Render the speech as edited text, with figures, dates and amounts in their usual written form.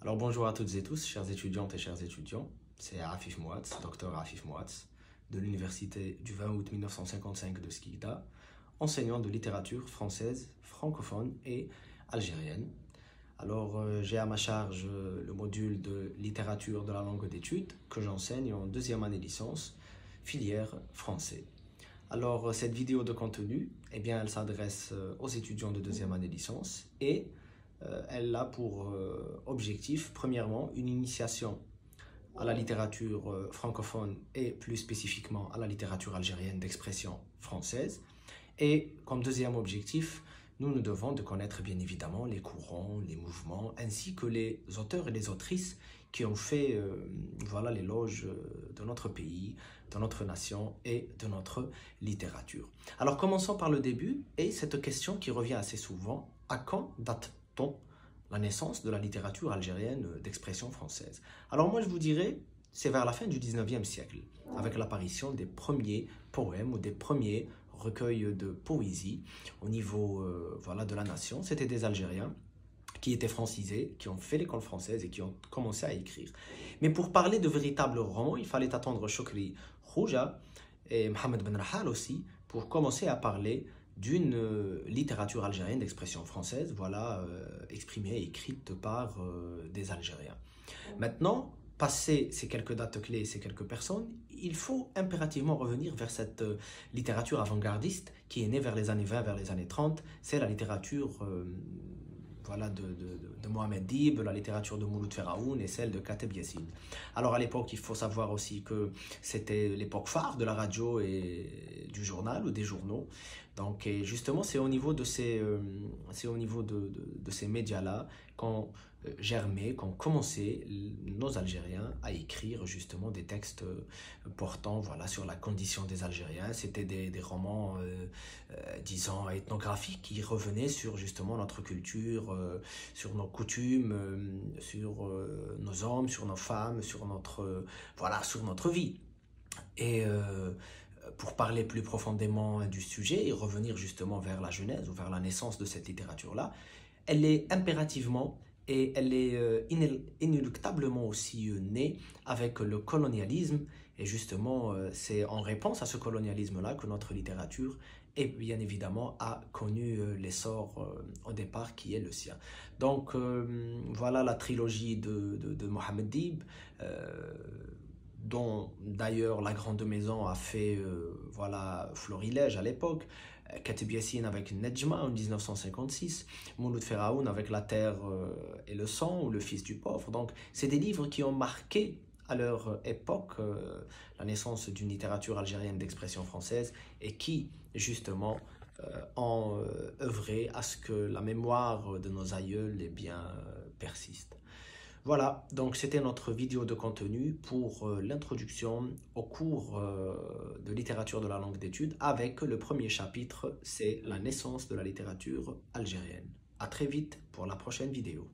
Alors bonjour à toutes et tous, chères étudiantes et chers étudiants. C'est Afif Mouats, docteur Afif Mouats, de l'université du 20 août 1955 de Skikda, enseignant de littérature française, francophone et algérienne. Alors j'ai à ma charge le module de littérature de la langue d'études que j'enseigne en deuxième année licence, filière français. Alors cette vidéo de contenu, elle s'adresse aux étudiants de deuxième année licence et elle a pour objectif, premièrement, une initiation à la littérature francophone et plus spécifiquement à la littérature algérienne d'expression française. Et comme deuxième objectif, nous devons de connaître bien évidemment les courants, les mouvements, ainsi que les auteurs et les autrices qui ont fait l'éloge de notre pays, de notre nation et de notre littérature. Alors commençons par le début et cette question qui revient assez souvent: à quand date-t-on la naissance de la littérature algérienne d'expression française? Alors moi je vous dirais, c'est vers la fin du 19e siècle, avec l'apparition des premiers poèmes ou des premiers recueils de poésie au niveau de la nation. C'était des Algériens qui étaient francisés, qui ont fait l'école française et qui ont commencé à écrire. Mais pour parler de véritables romans, il fallait attendre Chokri Khouja et Mohamed Ben Rahal aussi pour commencer à parler d'une littérature algérienne d'expression française, exprimée et écrite par des Algériens. Maintenant, passé ces quelques dates clés, ces quelques personnes, il faut impérativement revenir vers cette littérature avant-gardiste qui est née vers les années 20, vers les années 30. C'est la littérature de Mohamed Dib, la littérature de Mouloud Feraoun et celle de Kateb Yassine. Alors à l'époque, il faut savoir aussi que c'était l'époque phare de la radio et du journal ou des journaux. Donc et justement, c'est au niveau de ces médias-là qu'ont germé, qu'ont commencé nos Algériens à écrire justement des textes portant sur la condition des Algériens. C'était des romans, disons, ethnographiques qui revenaient sur justement notre culture, sur nos coutumes, sur nos hommes, sur nos femmes, sur notre vie. Et pour parler plus profondément du sujet et revenir justement vers la genèse ou vers la naissance de cette littérature-là, elle est impérativement et elle est inéluctablement aussi née avec le colonialisme. Et justement, c'est en réponse à ce colonialisme-là que notre littérature, et bien évidemment, a connu l'essor au départ qui est le sien. Donc voilà la trilogie de Mohamed Dib, dont d'ailleurs la grande maison a fait florilège à l'époque. Kateb Yassine avec Nedjma en 1956, Mouloud Feraoun avec La Terre et le Sang ou Le Fils du Pauvre. Donc c'est des livres qui ont marqué à leur époque la naissance d'une littérature algérienne d'expression française et qui justement ont œuvré à ce que la mémoire de nos aïeuls persiste. Voilà, donc c'était notre vidéo de contenu pour l'introduction au cours de littérature de la langue d'études avec le premier chapitre, c'est la naissance de la littérature algérienne. À très vite pour la prochaine vidéo.